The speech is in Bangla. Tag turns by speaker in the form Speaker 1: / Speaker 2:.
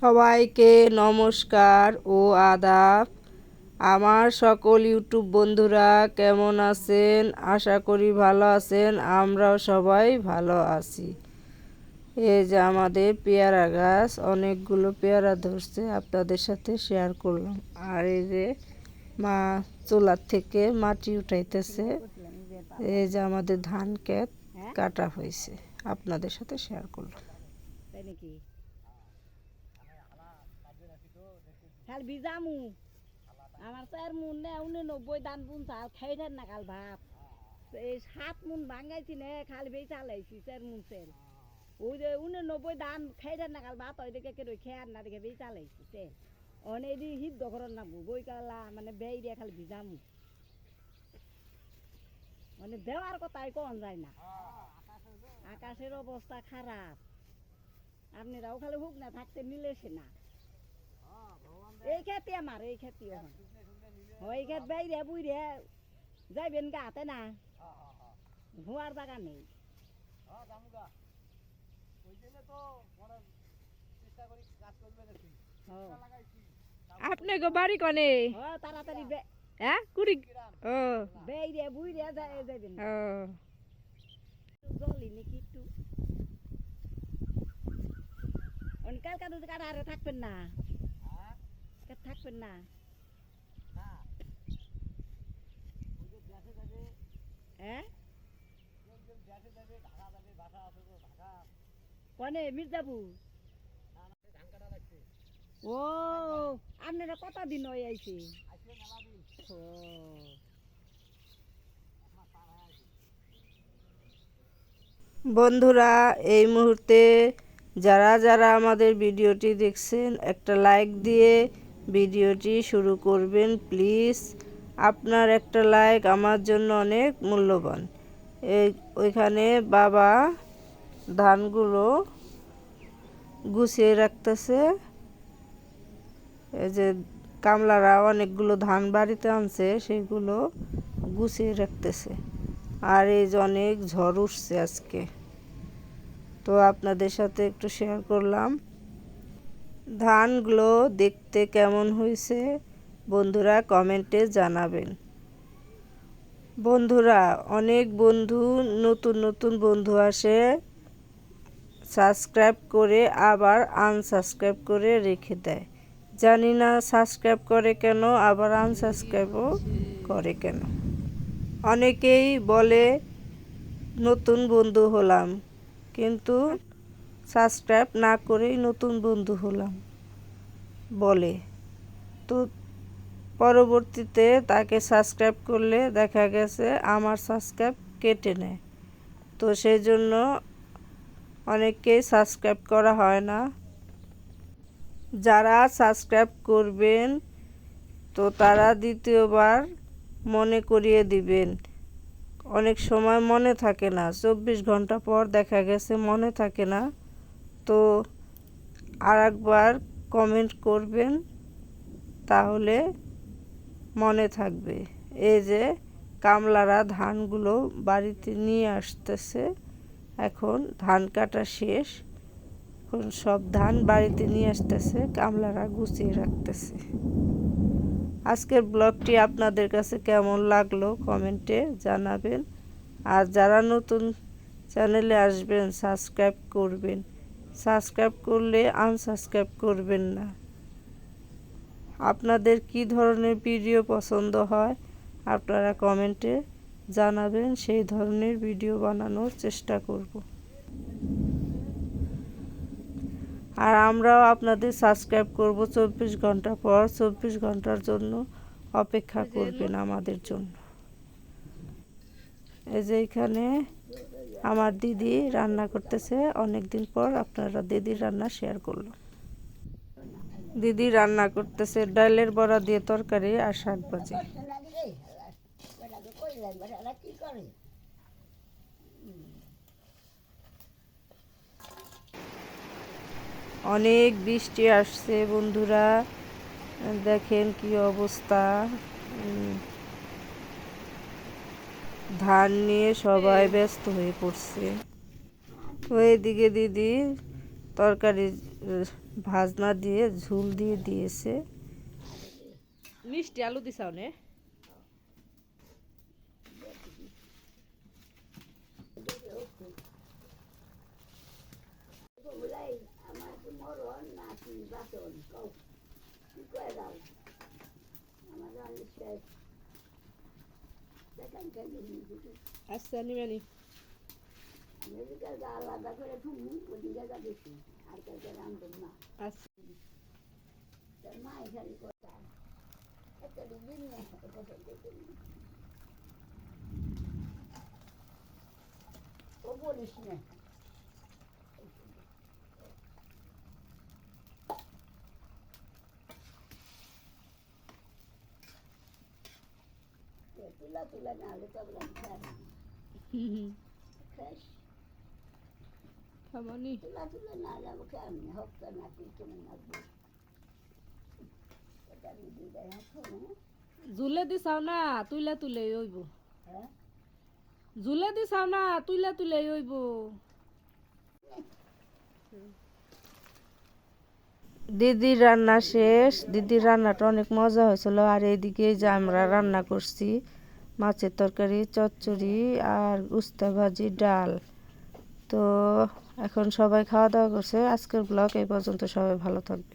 Speaker 1: সবাইকে নমস্কার ও আদাব। আমার সকল ইউটিউব বন্ধুরা কেমন আছেন? আশা করি ভালো আছেন। আমরাও সবাই ভালো আছি। এই যে আমাদের পেয়ারা গাছ, অনেকগুলো পেয়ারা ধরছে, আপনাদের সাথে শেয়ার করলাম। আর এই যে মা চুলার থেকে মাটি উঠাইতেছে। এই যে আমাদের ধান ক্ষেত কাটা হয়েছে, আপনাদের সাথে শেয়ার করলাম।
Speaker 2: তাই নাকি? খাল ভিজামু আমার 4 মুন নে 89 দান বুন চাল খাইতেন না কাল ভাত এই 7 মুন ভাঙাইছি নে খালি বেই চালাইছি 4 মুন সেল ওই যে 89 দান খাইতেন না কাল ভাত ওই দেখে কে রই খেয়ার না দেখে বেই চালাইছি সে অনেক দি হিট দখরন না বই কালা মানে বেই দিয়ে খালি ভিজামু মানে দেওয়ার কথাই কোন যায় না। আকাশের অবস্থা খারাপ, আপনারাও খালি হুক না থাকতে মিলেছে না। এই খেতে আমার এই খেতে ওই খেত বাইরে বুইরে যাইবেন গা হাতে না হুয়ার জায়গা নেই।
Speaker 1: আপনাকে বাড়ি কনে?
Speaker 2: তাড়াতাড়ি
Speaker 1: হ্যাঁ কুড়ি ও
Speaker 2: বাইরে বুইরে যাইবেন
Speaker 1: ও
Speaker 2: জলি নাকি একটু কালকা দুধ কাটা আরে থাকবেন না, থাকবেন না। হ্যাঁ কনে মির্জাপুর ও আপনারা কত দিন হয়ে আইছে?
Speaker 1: বন্ধুরা, এই মুহূর্তে যারা যারা আমাদের ভিডিওটি দেখছেন একটা লাইক দিয়ে ভিডিওটি শুরু করবেন প্লিজ। আপনার একটা লাইক আমার জন্য অনেক মূল্যবান। ওইখানে বাবা ধানগুলো গুছিয়ে রাখতেছে। এই যে কামলারা অনেকগুলো ধান বাড়িতে আনছে, সেগুলো গুছিয়ে রাখতেছে। আর এই যে অনেক ঝড় উঠছে আজকে, তো আপনাদের সাথে একটু শেয়ার করলাম। ধানগুলো দেখতে কেমন হয়েছে বন্ধুরা কমেন্টে জানাবেন। বন্ধুরা, অনেক বন্ধু নতুন নতুন বন্ধু আসে, সাবস্ক্রাইব করে আবার আনসাবস্ক্রাইব করে রেখে দেয়। জানি না সাবস্ক্রাইব করে কেন, আবার আনসাবস্ক্রাইবও করে কেন। অনেকেই বলে নতুন বন্ধু হলাম, কিন্তু সাবস্ক্রাইব না করেই নতুন বন্ধু হলাম বলে। তো পরবর্তীতে তাকে সাবস্ক্রাইব করলে দেখা গেছে আমার সাবস্ক্রাইব কেটে নেয়। তো সেই জন্য অনেককেই সাবস্ক্রাইব করা হয় না। যারা সাবস্ক্রাইব করবেন তো তারা দ্বিতীয়বার মনে করিয়ে দিবেন। অনেক সময় মনে থাকে না, 24 ঘন্টা পর দেখা গেছে মনে থাকে না, তো আরেকবার কমেন্ট করবেন, তাহলে মনে থাকবে। এই যে কামলারা ধানগুলো বাড়িতে নিয়ে আসতেছে, এখন ধান কাটা শেষ, এখন সব ধান বাড়িতে নিয়ে আসতেছে, কামলারা গুছিয়ে রাখতেছে। আজকের ব্লগটি আপনাদের কাছে কেমন লাগলো কমেন্টে জানাবেন। আর যারা নতুন চ্যানেলে আসবেন সাবস্ক্রাইব করবেন, সাবস্ক্রাইব করলে আনসাবস্ক্রাইব করবেন না। আপনাদের কি ধরনের ভিডিও পছন্দ হয় আপনারা কমেন্টে জানাবেন, সেই ধরনের ভিডিও বানানোর চেষ্টা করব। আর আমরাও আপনাদের সাবস্ক্রাইব করব 24 ঘন্টা পর। 24 ঘন্টার জন্য অপেক্ষা করবেন আমাদের জন্য। এই যে এখানে আমার দিদি রান্না করতেছে, অনেক দিন পর আপনারা দিদির রান্না শেয়ার করলাম। দিদি রান্না করতেছে ডালের বড়া দিয়ে তরকারি আর শাক ভাজি। অনেক বৃষ্টি আসছে বন্ধুরা, দেখেন কি অবস্থা। ধান নিয়ে সবাই ব্যস্ত হয়ে পড়ছে। তো এদিকে দিদি তরকারি ভাজনা দিয়ে ঝুল দিয়ে দিয়েছে। মিষ্টি আলু দিছাও নে? আচ্ছা নিবানি।
Speaker 2: আলাদা করে তুমি ওদিকে যা বেশি আর কাউকে রান্ধব না।
Speaker 1: আচ্ছা
Speaker 2: তোর মা এখানে কোথায় একটা দিন না ও বলিস না তুলা তুলা না হলে তো খাস
Speaker 1: খাবানি
Speaker 2: তুলা তুলা না হলে আমাকে আমি হপ্তা না তুই কেমন লাগবে এটা আমি দিদা রাখো না
Speaker 1: ঝুলে দিছাও না তুইলা তুলে হইব।
Speaker 2: হ্যাঁ
Speaker 1: ঝুলে দিছাও না তুইলা তুলে হইব। দিদির রান্না শেষ। দিদির রান্নাটা অনেক মজা হয়েছিল। আর এইদিকে যে আমরা রান্না করছি মাছের তরকারি, চচ্চড়ি আর উস্তা ভাজি, ডাল। তো এখন সবাই খাওয়া দাওয়া করছে। আজকের ব্লগ এই পর্যন্ত। সবাই ভালো থাকবে।